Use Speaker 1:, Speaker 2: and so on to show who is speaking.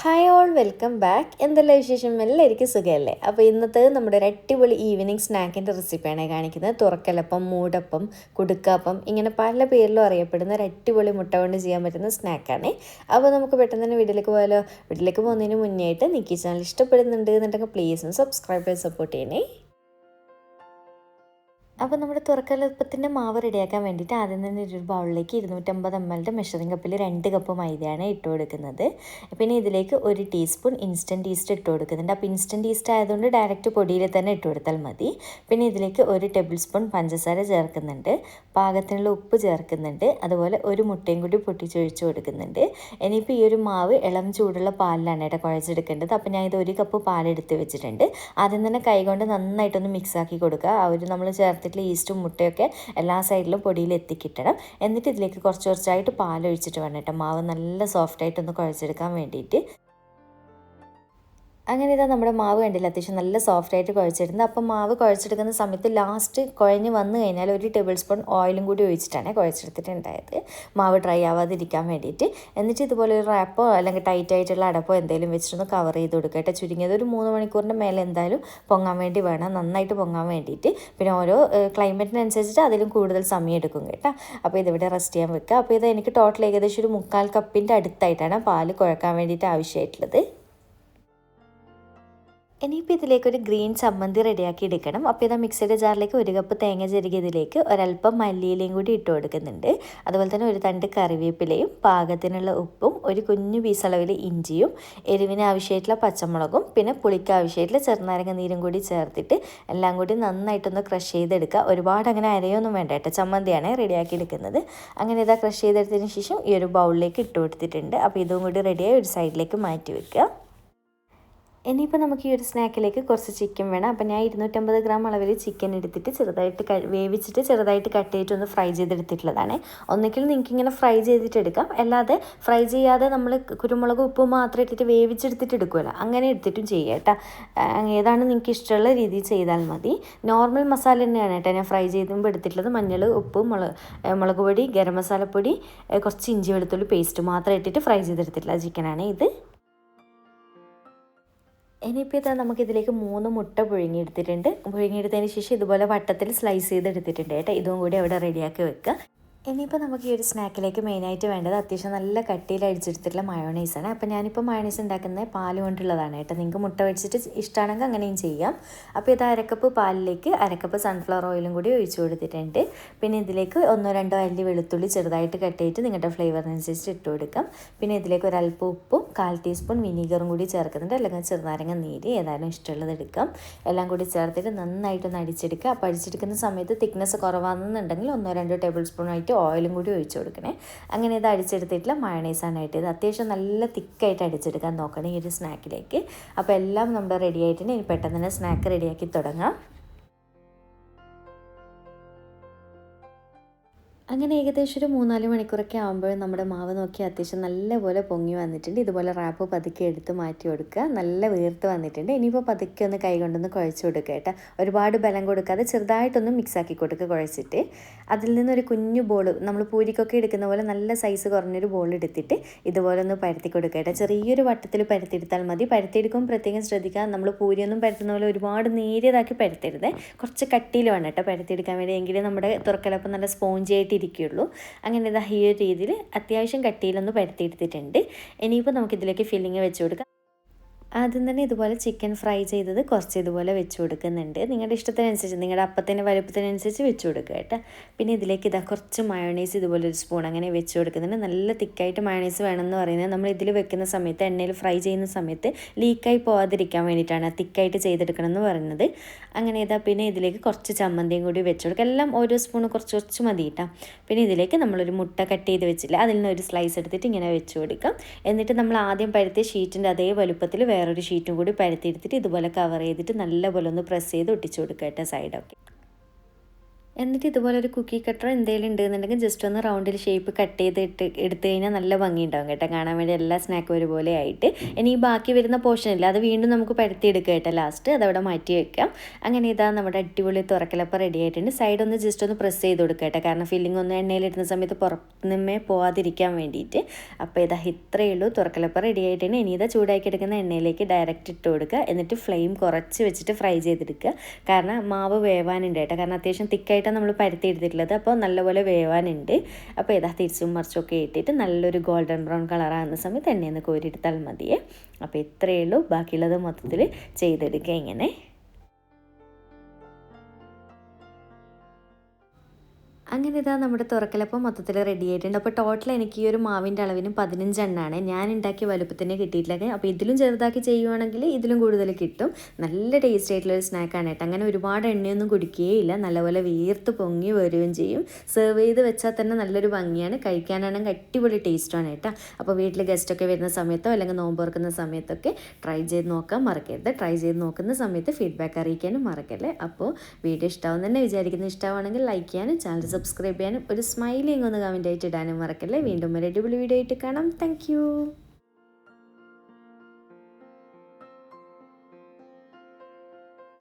Speaker 1: Hi all, welcome back. എന്തെല്ലാം വിശേഷം? എല്ലാവർക്കും സുഖമല്ലേ? അപ്പോൾ ഇന്നത്തെ നമ്മുടെ ഒരു അടിപൊളി ഈവനിങ് സ്നാക്കിൻ്റെ റെസിപ്പിയാണ് കാണിക്കുന്നത്. തുറക്കലപ്പം, മൂടപ്പം, കുടുക്കാപ്പം, ഇങ്ങനെ പല പേരിലും അറിയപ്പെടുന്ന ഒരു അടിപൊളി മുട്ട കൊണ്ട് ചെയ്യാൻ പറ്റുന്ന സ്നാക്കാണ്. അപ്പോൾ നമുക്ക് പെട്ടെന്ന് തന്നെ വീട്ടിലേക്ക് പോയാലോ? വീട്ടിലേക്ക് പോകുന്നതിന് മുന്നേ ആയിട്ട് നിങ്ങൾക്ക് ഈ ചാനൽ ഇഷ്ടപ്പെടുന്നുണ്ട് എന്നുണ്ടെങ്കിൽ പ്ലീസ് ഒന്ന് സബ്സ്ക്രൈബ് ചെയ്ത് സപ്പോർട്ട് ചെയ്യണേ. അപ്പോൾ നമ്മുടെ തുറക്കലപ്പത്തിൻ്റെ മാവ് റെഡിയാക്കാൻ വേണ്ടിയിട്ട് ആദ്യം തന്നെ ഒരു ബൗളിലേക്ക് 250 ml മെഷറിംഗ് കപ്പിൽ 2 കപ്പ് മൈദയാണ് ഇട്ട് കൊടുക്കുന്നത്. പിന്നെ ഇതിലേക്ക് 1 ടീസ്പൂൺ ഇൻസ്റ്റൻറ്റ് ഈസ്റ്റ് ഇട്ട് കൊടുക്കുന്നുണ്ട്. അപ്പോൾ ഇൻസ്റ്റൻറ്റ് ഈസ്റ്റ് ആയതുകൊണ്ട് ഡയറക്റ്റ് പൊടിയിൽ തന്നെ ഇട്ട് കൊടുത്താൽ മതി. പിന്നെ ഇതിലേക്ക് 1 ടേബിൾ സ്പൂൺ പഞ്ചസാര ചേർക്കുന്നുണ്ട്, പാകത്തിനുള്ള ഉപ്പ് ചേർക്കുന്നുണ്ട്, അതുപോലെ ഒരു മുട്ടയും കൂടി പൊട്ടിച്ചൊഴിച്ച് കൊടുക്കുന്നുണ്ട്. ഇനിയിപ്പോൾ ഈ ഒരു മാവ് ഇളം ചൂടുള്ള പാലിലാണ് കേട്ടോ കുഴച്ചെടുക്കേണ്ടത്. അപ്പോൾ ഞാൻ ഇത് 1 കപ്പ് പാലെടുത്ത് വെച്ചിട്ടുണ്ട്. ആദ്യം തന്നെ കൈകൊണ്ട് നന്നായിട്ടൊന്ന് മിക്സാക്കി കൊടുക്കുക. ആ ഒരു നമ്മൾ ഈസ്റ്റും മുട്ടയൊക്കെ എല്ലാ സൈഡിലും പൊടിയിൽ എത്തിക്കിട്ടണം. എന്നിട്ട് ഇതിലേക്ക് കുറച്ചായിട്ട് പാലൊഴിച്ചിട്ട് വേണം കേട്ടോ മാവ് നല്ല സോഫ്റ്റായിട്ടൊന്ന് കുഴച്ചെടുക്കാൻ വേണ്ടിയിട്ട്. അങ്ങനെ ഇതാ നമ്മുടെ മാവ് കണ്ടില്ല, അത്യാവശ്യം നല്ല സോഫ്റ്റായിട്ട് കുഴച്ചെടുക്കുന്നത്. അപ്പം മാവ് കുഴച്ചെടുക്കുന്ന സമയത്ത് ലാസ്റ്റ് കുഴഞ്ഞ് വന്നു കഴിഞ്ഞാൽ 1 ടേബിൾ സ്പൂൺ ഓയിലും കൂടി ഒഴിച്ചിട്ടാണ് കുഴച്ചെടുത്തിട്ടുണ്ടായത്, മാവ് ഡ്രൈ ആവാതിരിക്കാൻ വേണ്ടിയിട്ട്. എന്നിട്ട് ഇതുപോലെ ഒരു റാപ്പോ അല്ലെങ്കിൽ ടൈറ്റായിട്ടുള്ള അടപ്പോ എന്തെങ്കിലും വെച്ചിട്ടൊന്ന് കവർ ചെയ്ത് കൊടുക്കുക കേട്ടോ. ചുരുങ്ങിയത് ഒരു 3 മണിക്കൂറിൻ്റെ മേലെ എന്തായാലും പൊങ്ങാൻ വേണ്ടി വേണം, നന്നായിട്ട് പൊങ്ങാൻ വേണ്ടിയിട്ട്. പിന്നെ ഓരോ ക്ലൈമറ്റിനനുസരിച്ചിട്ട് അതിലും കൂടുതൽ സമയം എടുക്കും കേട്ടോ. അപ്പോൾ ഇതിവിടെ റെസ്റ്റ് ചെയ്യാൻ വെക്കുക. അപ്പോൾ ഇത് എനിക്ക് ടോട്ടൽ ഏകദേശം ഒരു 3/4 കപ്പിൻ്റെ അടുത്തായിട്ടാണ് പാല് കുഴക്കാൻ വേണ്ടിയിട്ട് ആവശ്യമായിട്ടുള്ളത്. ഇനിയിപ്പോൾ ഇതിലേക്കൊരു ഗ്രീൻ ചമ്മന്തി റെഡിയാക്കി എടുക്കണം. അപ്പോൾ ഇതാ മിക്സിയുടെ ജാറിലേക്ക് 1 കപ്പ് തേങ്ങ ചിരകിയതിലേക്ക് ഒരല്പം മല്ലിയിലയും കൂടി ഇട്ട് കൊടുക്കുന്നുണ്ട്. അതുപോലെ തന്നെ 1 തണ്ട് കറിവേപ്പിലയും, പാകത്തിനുള്ള ഉപ്പും, ഒരു കുഞ്ഞു പീസ് അളവിൽ ഇഞ്ചിയും, എരിവിന് ആവശ്യമായിട്ടുള്ള പച്ചമുളകും, പിന്നെ പുളിക്ക് ആവശ്യമായിട്ടുള്ള ചെറുനാരങ്ങ നീരും കൂടി ചേർത്തിട്ട് എല്ലാം കൂടി നന്നായിട്ടൊന്ന് ക്രഷ് ചെയ്തെടുക്കുക. ഒരുപാട് അങ്ങനെ അരയൊന്നും വേണ്ട കേട്ടോ, ചമ്മന്തിയാണ് റെഡിയാക്കി എടുക്കുന്നത്. അങ്ങനെ ഇതാ ക്രഷ് ചെയ്തെടുത്തതിന് ശേഷം ഈ ഒരു ബൗളിലേക്ക് ഇട്ട് കൊടുത്തിട്ടുണ്ട്. അപ്പോൾ ഇതും കൂടി റെഡിയായി ഒരു സൈഡിലേക്ക് മാറ്റി വെക്കുക. ഇനിയിപ്പോൾ നമുക്ക് ഈ ഒരു സ്നാക്കിലേക്ക് കുറച്ച് ചിക്കൻ വേണം. അപ്പോൾ ഞാൻ 250 ഗ്രാം അളവിൽ ചിക്കൻ എടുത്തിട്ട് ചെറുതായിട്ട് വേവിച്ചിട്ട് ചെറുതായിട്ട് കട്ട് ചെയ്തിട്ടൊന്ന് ഫ്രൈ ചെയ്തെടുത്തിട്ടുള്ളതാണ്. ഒന്നിക്കിൽ നിങ്ങൾക്ക് ഇങ്ങനെ ഫ്രൈ ചെയ്തിട്ട് എടുക്കാം, അല്ലാതെ ഫ്രൈ ചെയ്യാതെ നമ്മൾ കുരുമുളക് ഉപ്പ് മാത്രം ഇട്ടിട്ട് വേവിച്ചെടുത്തിട്ട് എടുക്കുമല്ലോ, അങ്ങനെ എടുത്തിട്ടും ചെയ്യാം കേട്ടോ. ഏതാണ് നിങ്ങൾക്ക് ഇഷ്ടമുള്ള രീതിയിൽ ചെയ്താൽ മതി. നോർമൽ മസാല തന്നെയാണ് കേട്ടോ ഞാൻ ഫ്രൈ ചെയ്തുമ്പോൾ എടുത്തിട്ടുള്ളത്. മഞ്ഞൾ, ഉപ്പ്, മുളക് പൊടി, ഗരം മസാലപ്പൊടി, കുറച്ച് ഇഞ്ചി വെളുത്തുള്ളി പേസ്റ്റ് മാത്രം ഇട്ടിട്ട് ഫ്രൈ ചെയ്തെടുത്തിട്ടുള്ള ചിക്കനാണ് ഇത്. ഇനിയിപ്പോൾ ഇതാ നമുക്കിതിലേക്ക് 3 മുട്ട പുഴുങ്ങിയെടുത്തതിന് ശേഷം ഇതുപോലെ വട്ടത്തിൽ സ്ലൈസ് ചെയ്തെടുത്തിട്ടുണ്ട് കേട്ടോ. ഇതും കൂടി അവിടെ റെഡിയാക്കി വെക്കുക. ഇനിയിപ്പോൾ നമുക്ക് ഈ ഒരു സ്നാക്കിലേക്ക് മെയിനായിട്ട് വേണ്ടത് അത്യാവശ്യം നല്ല കട്ടിയിൽ അടിച്ചെടുത്തിട്ടുള്ള മയോണൈസാണ്. അപ്പോൾ ഞാനിപ്പോൾ മയോണൈസ് ഉണ്ടാക്കുന്നത് പാൽ കൊണ്ടുള്ളതാണ് കേട്ടോ. നിങ്ങൾക്ക് മുട്ട വെച്ചിട്ട് ഇഷ്ടമാണെങ്കിൽ അങ്ങനെയും ചെയ്യാം. അപ്പോൾ ഇത് 1 കപ്പ് പാലിലേക്ക് 1 കപ്പ് സൺഫ്ലവർ ഓയിലും കൂടി ഒഴിച്ചു കൊടുത്തിട്ടുണ്ട്. പിന്നെ ഇതിലേക്ക് 1-2 അല്ലി വെളുത്തുള്ളി ചെറുതായിട്ട് കട്ട് ചെയ്തിട്ട് നിങ്ങളുടെ ഫ്ലേവറിനനുസരിച്ച് ഇട്ട് കൊടുക്കാം. പിന്നെ ഇതിലേക്ക് ഒരല്പം ഉപ്പും 1/4 ടീസ്പൂൺ വിനീഗറും കൂടി ചേർക്കുന്നുണ്ട്, അല്ലെങ്കിൽ ചെറുനാരങ്ങ നീര് ഏതായാലും ഇഷ്ടമുള്ളത് എടുക്കാം. എല്ലാം കൂടി ചേർത്തിട്ട് നന്നായിട്ടൊന്ന് അടിച്ചെടുക്കുക. അപ്പോൾ അടിച്ചെടുക്കുന്ന സമയത്ത് തിക്നെസ് കുറവാണെന്നുണ്ടെങ്കിൽ 1-2 ടേബിൾ സ്പൂൺ ആയിട്ട് ഓയിലും കൂടി ഒഴിച്ചു കൊടുക്കണേ. അങ്ങനെ ഇത് അടിച്ചെടുത്തിട്ടുള്ള മയോണൈസാണ് ആയിട്ട്. ഇത് അത്യാവശ്യം നല്ല തിക്കായിട്ട് അടിച്ചെടുക്കാൻ നോക്കണം ഈ ഒരു സ്നാക്കിലേക്ക്. അപ്പോൾ എല്ലാം നമ്മുടെ റെഡി ആയിട്ടുണ്ട്. ഇനി പെട്ടെന്ന് തന്നെ സ്നാക്ക് റെഡിയാക്കി തുടങ്ങാം. അങ്ങനെ ഏകദേശം ഒരു 3-4 മണിക്കൂറൊക്കെ ആകുമ്പോൾ നമ്മുടെ മാവ് നോക്കി അത്യാവശ്യം നല്ലപോലെ പൊങ്ങി വന്നിട്ടുണ്ട്. ഇതുപോലെ റാപ്പ് പതുക്കെ എടുത്ത് മാറ്റി കൊടുക്കുക. നല്ല വീർത്ത് വന്നിട്ടുണ്ട്. ഇനിയിപ്പോൾ പതുക്കെ ഒന്ന് കൈ കൊണ്ടൊന്ന് കുഴച്ച് കൊടുക്കുക കേട്ടോ. ഒരുപാട് ബലം കൊടുക്കാതെ ചെറുതായിട്ടൊന്ന് മിക്സാക്കി കൊടുക്കുക കുഴച്ചിട്ട്. അതിൽ നിന്നൊരു കുഞ്ഞു ബോൾ, നമ്മൾ പൂരിക്കൊക്കെ എടുക്കുന്ന പോലെ നല്ല സൈസ് കുറഞ്ഞൊരു ബോൾ എടുത്തിട്ട് ഇതുപോലെ ഒന്ന് പരത്തി കൊടുക്കുക കേട്ടോ. ചെറിയൊരു വട്ടത്തിൽ പരത്തിയെടുത്താൽ മതി. പരത്തിയെടുക്കുമ്പോൾ പ്രത്യേകം ശ്രദ്ധിക്കുക, നമ്മൾ പൂരിയൊന്നും പരത്തുന്ന പോലെ ഒരുപാട് നേരിയതാക്കി പരത്തരുത്. കുറച്ച് കട്ടിയിൽ വേണം കേട്ടോ പരത്തിയെടുക്കാൻ വേണ്ടി, എങ്കിലും നമ്മുടെ തുറക്കലപ്പം നല്ല സ്പോഞ്ചി ആയിട്ട് ഇരിക്കുകയുള്ളൂ. അങ്ങനെ ഇതാ ഈ ഒരു രീതിയിൽ അത്യാവശ്യം കട്ടിയിലൊന്ന് പരത്തിയെടുത്തിട്ടുണ്ട്. ഇനിയിപ്പോൾ നമുക്കിതിലേക്ക് ഫില്ലിങ് വെച്ച് കൊടുക്കാം. ആദ്യം തന്നെ ഇതുപോലെ ചിക്കൻ ഫ്രൈ ചെയ്തത് കുറച്ച് ഇതുപോലെ വെച്ച് കൊടുക്കുന്നുണ്ട്. നിങ്ങളുടെ ഇഷ്ടത്തിനനുസരിച്ച്, നിങ്ങളുടെ അപ്പത്തിൻ്റെ വലുപ്പത്തിനനുസരിച്ച് വെച്ച് കൊടുക്കുക കേട്ടോ. പിന്നെ ഇതിലേക്ക് ഇതാ കുറച്ച് മയോണൈസ് ഇതുപോലെ 1 സ്പൂൺ അങ്ങനെ വെച്ച് കൊടുക്കുന്നുണ്ട്. നല്ല തിക്കായിട്ട് മയോണൈസ് വേണമെന്ന് പറയുന്നത് നമ്മൾ ഇതിൽ വെക്കുന്ന സമയത്ത്, എണ്ണയിൽ ഫ്രൈ ചെയ്യുന്ന സമയത്ത് ലീക്കായി പോകാതിരിക്കാൻ വേണ്ടിയിട്ടാണ് തിക്കായിട്ട് ചെയ്തെടുക്കണം എന്ന് പറയുന്നത്. അങ്ങനെ ഇതാ പിന്നെ ഇതിലേക്ക് കുറച്ച് ചമ്മന്തിയും കൂടി വെച്ച് കൊടുക്കുക. എല്ലാം ഓരോ സ്പൂണ് കുറച്ച് മതി കേട്ടോ. പിന്നെ ഇതിലേക്ക് നമ്മളൊരു മുട്ട കട്ട് ചെയ്ത് വെച്ചില്ല, അതിൽ നിന്ന് ഒരു സ്ലൈസ് എടുത്തിട്ട് ഇങ്ങനെ വെച്ച് കൊടുക്കാം. എന്നിട്ട് നമ്മൾ ആദ്യം പരത്തിയ ഷീറ്റിൻ്റെ അതേ വലുപ്പത്തിൽ വേറൊരു ഷീറ്റും കൂടി പരത്തിയെടുത്തിട്ട് ഇതുപോലെ കവർ ചെയ്തിട്ട് നല്ലപോലെ ഒന്ന് പ്രസ് ചെയ്ത് ഒട്ടിച്ചു കൊടുക്കുക കേട്ടോ സൈഡൊക്കെ. എന്നിട്ട് ഇതുപോലെ ഒരു കുക്കി കട്ടർ എന്തെങ്കിലും ഉണ്ടെന്നുണ്ടെങ്കിൽ ജസ്റ്റ് ഒന്ന് റൗണ്ടിൽ ഷേപ്പ് കട്ട് ചെയ്തിട്ട് എടുത്തു കഴിഞ്ഞാൽ നല്ല ഭംഗി ഉണ്ടാവും കേട്ടോ, കാണാൻ വേണ്ടി എല്ലാ സ്നാക്കും ഒരുപോലെ ആയിട്ട്. ഇനി ഈ ബാക്കി വരുന്ന പോർഷൻ ഇല്ല, അത് വീണ്ടും നമുക്ക് പരത്തിയെടുക്കുക കേട്ടോ ലാസ്റ്റ്, അതവിടെ മാറ്റി വെക്കാം. അങ്ങനെ ഇതാ നമ്മുടെ അടിപൊളി തുറക്കലപ്പം റെഡി ആയിട്ടുണ്ട്. സൈഡ് ഒന്ന് ജസ്റ്റ് ഒന്ന് പ്രസ് ചെയ്ത് കൊടുക്കുക കേട്ടോ, കാരണം ഫില്ലിംഗ് ഒന്ന് എണ്ണയിലിടുന്ന സമയത്ത് പുറത്തുനിന്നേ പോവാതിരിക്കാൻ വേണ്ടിയിട്ട്. അപ്പോൾ ഇതാ ഇത്രയേ ഉള്ളൂ, തുറക്കലപ്പം റെഡി ആയിട്ടുണ്ട്. ഇനി ഇതാ ചൂടാക്കി എടുക്കുന്ന എണ്ണയിലേക്ക് ഡയറക്റ്റ് ഇട്ട് കൊടുക്കുക. എന്നിട്ട് ഫ്ലെയിം കുറച്ച് വെച്ചിട്ട് ഫ്രൈ ചെയ്തെടുക്കുക, കാരണം മാവ് വേവാനുണ്ട് കേട്ടോ, കാരണം അത്യാവശ്യം തിക്കായിട്ട് നമ്മൾ പരത്തി എടുത്തിട്ടുള്ളത്, അപ്പോൾ നല്ലപോലെ വേവാനുണ്ട്. അപ്പോൾ ഇതാ തിരിച്ചും മറിച്ചൊക്കെ ഇട്ടിട്ട് നല്ലൊരു ഗോൾഡൻ ബ്രൗൺ കളറാകുന്ന സമയത്ത് എണ്ണയിൽ നിന്ന് കോരിയെടുത്താൽ മതിയേ. അപ്പോൾ ഇത്രയേ ഉള്ളൂ, ബാക്കിയുള്ളത് മൊത്തത്തിൽ ചെയ്തെടുക്കുക ഇങ്ങനെ. അങ്ങനെ ഇതാ നമ്മുടെ തുറക്കലപ്പം മൊത്തത്തിൽ റെഡി ആയിട്ടുണ്ട്. അപ്പോൾ ടോട്ടൽ എനിക്ക് ഈ ഒരു മാവിൻ്റെ അളവിന് 15 എണ്ണമാണ് ഞാൻ ഉണ്ടാക്കിയ വലുപ്പത്തിന് കിട്ടിയിട്ടില്ല. അപ്പോൾ ഇതിലും ചെറുതാക്കി ചെയ്യുവാണെങ്കിൽ ഇതിലും കൂടുതൽ കിട്ടും. നല്ല ടേസ്റ്റ് ആയിട്ടുള്ളൊരു സ്നാക്കാണ് കേട്ടോ. അങ്ങനെ ഒരുപാട് എണ്ണയൊന്നും കുടിക്കുകയില്ല, നല്ലപോലെ വീർത്ത് പൊങ്ങി വരികയും ചെയ്യും. സെർവ് ചെയ്ത് വെച്ചാൽ തന്നെ നല്ലൊരു ഭംഗിയാണ്, കഴിക്കാനാണെങ്കിൽ അടിപൊളി ടേസ്റ്റാണ് കേട്ടോ. അപ്പോൾ വീട്ടിൽ ഗസ്റ്റൊക്കെ വരുന്ന സമയത്തോ അല്ലെങ്കിൽ നോമ്പ് തുറക്കുന്ന സമയത്തൊക്കെ ട്രൈ ചെയ്ത് നോക്കാൻ മറക്കരുത്. ട്രൈ ചെയ്ത് നോക്കുന്ന സമയത്ത് ഫീഡ്ബാക്ക് അറിയിക്കാനും മറക്കല്ലേ. അപ്പോൾ വീഡിയോ ഇഷ്ടമാവും തന്നെ വിചാരിക്കുന്നു. ഇഷ്ടമാണെങ്കിൽ ലൈക്ക് ചെയ്യാനും ചാനൽ സബ്സ്ക്രൈബ് ചെയ്യാനും ഒരു സ്മൈലിംഗ് ഒന്ന് കമൻറ്റ് ആയിട്ട് ഇടാനും മറക്കല്ലേ. വീണ്ടും ഒരു അടിപൊളി വീഡിയോ ആയിട്ട് കാണാം. താങ്ക്